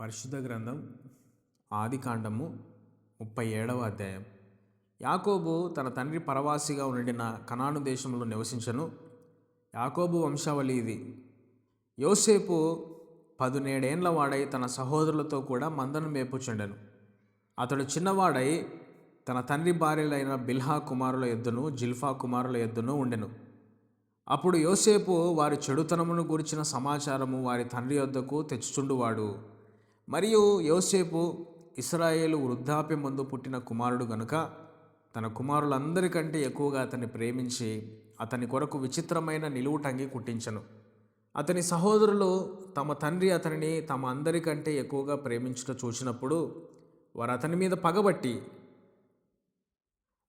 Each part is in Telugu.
పరిశుద్ధ గ్రంథం ఆదికాండము 37వ అధ్యాయం. యాకోబు తన తండ్రి పరవాసిగా ఉండిన కనాను దేశంలో నివసించను. యాకోబు వంశావళి ఇది. యోసేపు 17 ఏండ్ల వాడై తన సహోదరులతో కూడా మందను మేపుచుండెను. అతడు చిన్నవాడై తన తండ్రి భార్యలైన బిల్హా కుమారుల ఎద్దును జిల్ఫా కుమారుల ఎద్దును ఉండెను. అప్పుడు యోసేపు వారి చెడుతనమును గురించిన సమాచారము వారి తండ్రి వద్దకు తెచ్చుచుండువాడు. మరియు యోసేపు ఇశ్రాయేలు వృద్ధాప్యం ముందు పుట్టిన కుమారుడు గనుక తన కుమారులందరికంటే ఎక్కువగా అతన్ని ప్రేమించి అతని కొరకు విచిత్రమైన నిలువుటంగి కుట్టించను. అతని సహోదరులు తమ తండ్రి అతనిని తమ అందరికంటే ఎక్కువగా ప్రేమించుట చూసినప్పుడు వారు అతని మీద పగబట్టి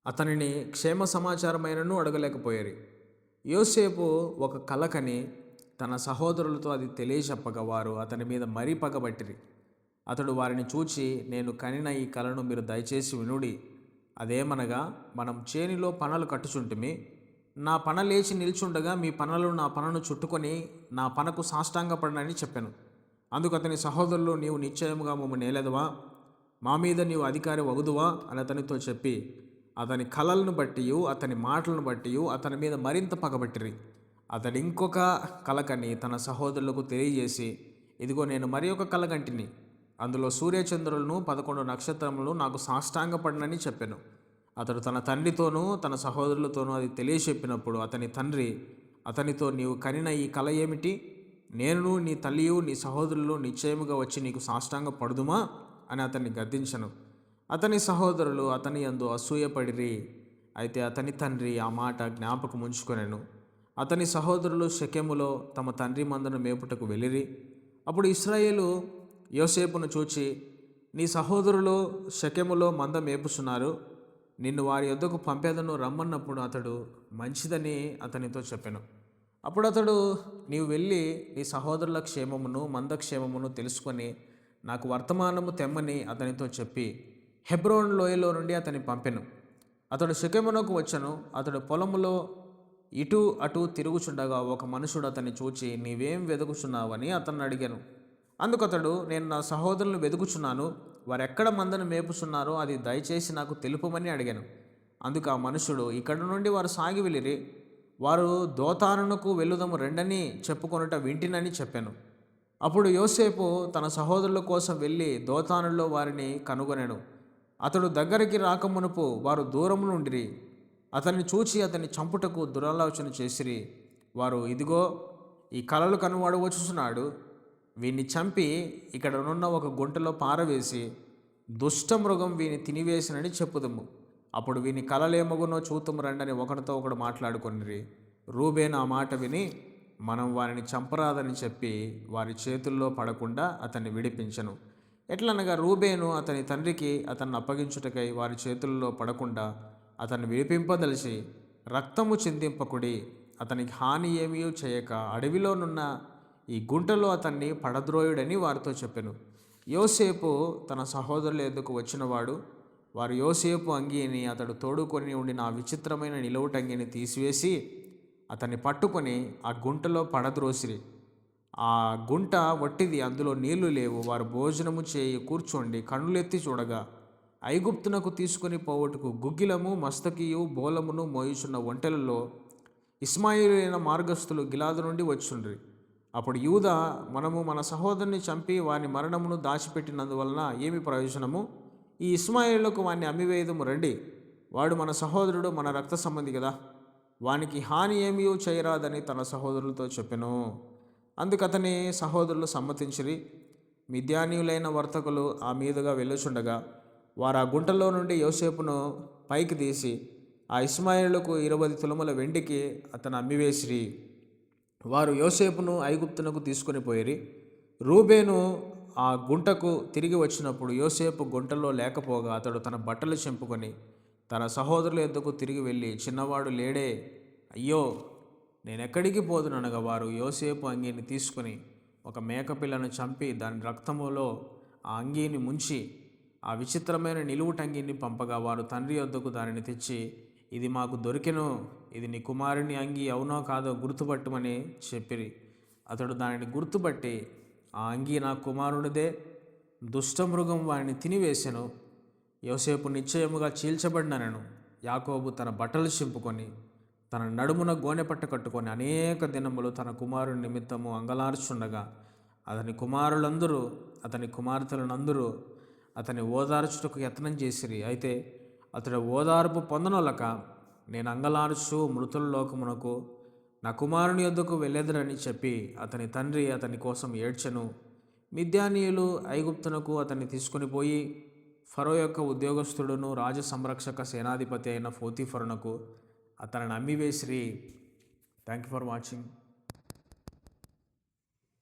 అతనిని క్షేమ సమాచారమైనను అడగలేకపోయారు. యోసేపు ఒక కలకని తన సహోదరులతో అది తెలియచెప్పగా వారు అతని మీద మరీ పగబట్టిరి. అతడు వారిని చూచి, నేను కనిన ఈ కలను మీరు దయచేసి వినుడి. అదేమనగా, మనం చేనిలో పనలు కట్టుచుంటిమి. నా పన లేచి నిల్చుండగా మీ పనలు నా పనను చుట్టుకొని నా పనకు సాష్టాంగపడనని చెప్పాను. అందుకు అతని సహోదరులు, నీవు నిశ్చయముగా మమ్ము నేలెదవా, మా మీద నీవు అధికారి వగుదువా అని అతనితో చెప్పి అతని కలలను బట్టి అతని మాటలను బట్టి అతని మీద మరింత పగబట్టిరి. అతడు ఇంకొక కలకని తన సహోదరులకు తెలియజేసి, ఇదిగో నేను మరి ఒక కలగంటిని, అందులో సూర్యచంద్రులను 11 నక్షత్రములు నాకు సాష్టాంగపడినని చెప్పాను. అతడు తన తండ్రితోనూ తన సహోదరులతోనూ అది తెలియచెప్పినప్పుడు అతని తండ్రి అతనితో, నీవు కనిన ఈ కల ఏమిటి? నేను నీ తల్లియు నీ సహోదరులు నిశ్చయముగా వచ్చి నీకు సాష్టాంగ పడుదుమా అని అతన్ని గద్దించను. అతని సహోదరులు అతని యందు అసూయపడిరి. అయితే అతని తండ్రి ఆ మాట జ్ఞాపకముంచుకొనెను. అతని సహోదరులు షెకెములో తమ తండ్రి మందను మేపుటకు వెళ్ళిరి. అప్పుడు ఇశ్రాయేలు యోసేపును చూచి, నీ సహోదరులు షెకెములో మంద మేపుచున్నారు, నిన్ను వారి యొద్దకు పంపేదను రమ్మన్నప్పుడు అతడు మంచిదని అతనితో చెప్పెను. అప్పుడు అతడు, నీవు వెళ్ళి నీ సహోదరుల క్షేమమును మంద క్షేమమును తెలుసుకొని నాకు వర్తమానము తెమ్మని అతనితో చెప్పి హెబ్రోన్ లోయలో నుండి అతని పంపెను. అతడు షెకెమునకు వచ్చెను. అతడు పొలములో ఇటు అటు తిరుగుచుండగా ఒక మనుషుడు అతన్ని చూచి, నీవేం వెదుకుచున్నావని అతన్ని అడిగాను. అందుకు అతడు, నేను నా సహోదరులను వెదుకుచున్నాను, వారెక్కడ మందను మేపుచున్నారో అది దయచేసి నాకు తెలుపమని అడిగాను. అందుకు ఆ మనుషుడు, ఇక్కడ నుండి వారు సాగి వెళ్ళిరి, వారు దోతానునకు వెళ్ళుదము రెండని చెప్పుకొనుట వింటినని చెప్పాను. అప్పుడు యోసేపు తన సహోదరుల కోసం వెళ్ళి దోతానులో వారిని కనుగొనెను. అతడు దగ్గరికి రాకమునుపు వారు దూరము నుండిరి. అతన్ని చూచి అతన్ని చంపుటకు దురాలోచన చేసిరి. వారు, ఇదిగో ఈ కలలు కనువాడు వచ్చుచున్నాడు, వీన్ని చంపి ఇక్కడ ఉన్న ఒక గుంటలో పారవేసి దుష్టమృగం వీని తినివేసినని చెప్పుదము. అప్పుడు వీని కలలేమగునో చూతుము రండని ఒకరితో ఒకడు మాట్లాడుకొనిరి. రూబేను ఆ మాట విని, మనం వారిని చంపరాదని చెప్పి వారి చేతుల్లో పడకుండా అతన్ని విడిపించను. ఎట్లనగా రూబేను అతని తండ్రికి అతన్ని అప్పగించుటకై వారి చేతుల్లో పడకుండా అతన్ని విడిపింపదలిచి, రక్తము చిందింపకుడి, అతనికి హాని ఏమీ చేయక అడవిలోనున్న ఈ గుంటలో అతన్ని పడద్రోయుడని వారితో చెప్పెను. యోసేపు తన సహోదరుల ఎద్దుకు వచ్చినవాడు. వారు యోసేపు అంగీని అతడు తోడుకొని ఉండిన ఆ విచిత్రమైన నిలువుటంగిని తీసివేసి అతన్ని పట్టుకొని ఆ గుంటలో పడద్రోసిరి. ఆ గుంట వట్టిది, అందులో నీళ్లు లేవు. వారు భోజనము చేయి కూర్చోండి కన్నులెత్తి చూడగా ఐగుప్తునకు తీసుకుని పోవటకు గుగ్గిలము మస్తకియు బోలమును మోయుచున్న ఒంటెలలో ఇస్మాయిలైన మార్గస్థులు గిలాదు నుండి వచ్చుండ్రి. అప్పుడు యూదా, మనము మన సహోదరుని చంపి వాని మరణమును దాచిపెట్టినందువలన ఏమి ప్రయోజనము? ఈ ఇస్మాయిలుకు వాణ్ణి అమ్మివేయదము రండి, వాడు మన సహోదరుడు, మన రక్త సంబంధి కదా, వానికి హాని ఏమీ చేయరాదని తన సహోదరులతో చెప్పెను. అందుకు అతని సహోదరులు సమ్మతించిరి. మిద్యానీయులైన వర్తకులు ఆ మీదుగా వెళ్ళుచుండగా వారు ఆ గుంటలో నుండి యోసేపును పైకి తీసి ఆ ఇస్మాయిలుకు 20 తులముల వెండికి అతను అమ్మివేసిరి. వారు యోసేపును ఐగుప్తునకు తీసుకొని పోయిరి. రూబేను ఆ గుంటకు తిరిగి వచ్చినప్పుడు యోసేపు గుంటలో లేకపోగా అతడు తన బట్టలు చింపుకొని తన సహోదరుల యొద్దకు తిరిగి వెళ్ళి, చిన్నవాడు లేడే, అయ్యో నేనెక్కడికి పోదుననగా వారు యోసేపు అంగీని తీసుకుని ఒక మేకపిల్లను చంపి దాని రక్తములో ఆ అంగీని ముంచి ఆ విచిత్రమైన నిలువుటంగిని పంపగా వారు తండ్రి యొద్దకు దానిని తెచ్చి, ఇది మాకు దొరికెను, ఇది నీ కుమారుని అంగీ అవునో కాదో గుర్తుపట్టమని చెప్పిరి. అతడు దానిని గుర్తుపట్టి, ఆ అంగీ నా కుమారునిదే, దుష్టమృగం వారిని తినివేసెను. యోసేపు నిశ్చయముగా చీల్చబడినను. యాకోబు తన బట్టలు చింపుకొని తన నడుమున గోనెపట్ట కట్టుకొని అనేక దినములు తన కుమారుని నిమిత్తము అంగలార్చుండగా అతని కుమారులందరూ అతని కుమార్తెలనందరూ అతని ఓదార్చుటకు యత్నం చేసిరి. అయితే అతడు ఓదార్పు పొందనొలక, నేను అంగలార్చు మృతుల లోకమునకు నా కుమారుని యొద్దకు వెళ్ళెదరని చెప్పి అతని తండ్రి అతని కోసం ఏడ్చెను. మిద్యానీయులు ఐగుప్తునకు అతన్ని తీసుకుని పోయి ఫరో యొక్క ఉద్యోగస్తుడును రాజ సంరక్షక సేనాధిపతి అయిన పోతీఫరునకు అతనిని అమ్మివేసిరి. Thank you for watching.